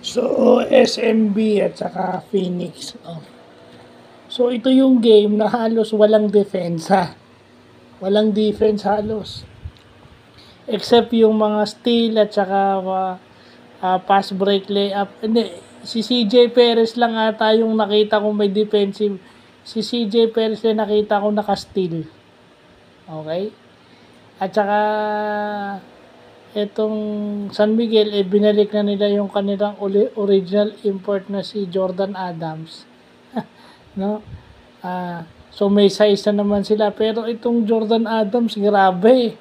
So, SMB at saka Phoenix. Oh. So, ito yung game na halos walang depensa. Walang defense halos. Except yung mga steal at saka pass break layup. Hindi, si CJ Perez lang ata yung nakita kong may defensive. Si CJ Perez lang nakita kong naka-steal. Okay? At saka itong San Miguel, binalik na nila yung kanilang original import na si Jordan Adams. No? So may size na naman sila, pero itong Jordan Adams, grabe.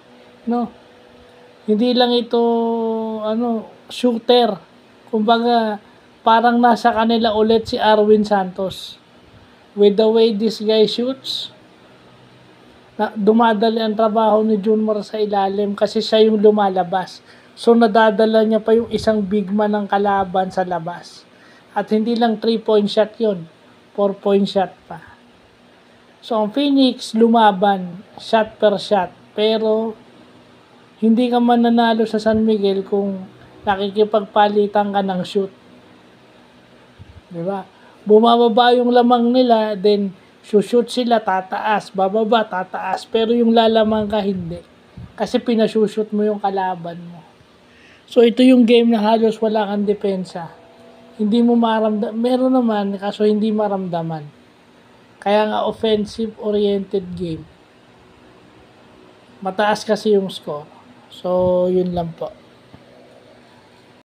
No? Hindi lang ito shooter. Kumbaga, parang nasa kanila ulit si Arwin Santos. With the way this guy shoots, dumadali ang trabaho ni Junmar sa ilalim kasi siya yung lumalabas. So nadadala niya pa yung isang big man ng kalaban sa labas. At hindi lang 3-point shot yun, 4-point shot pa. So ang Phoenix lumaban, shot per shot. Pero hindi ka mananalo sa San Miguel kung nakikipagpalitan ka ng shoot. Diba? Bumababa yung lamang nila, then shoot sila, tataas, bababa, tataas. Pero yung lalamang ka, hindi. Kasi pinashushoot mo yung kalaban mo. So, ito yung game na halos wala kang depensa. Hindi mo maramdaman. Meron naman, kaso hindi maramdaman. Kaya nga, offensive-oriented game. Mataas kasi yung score. So, yun lang po.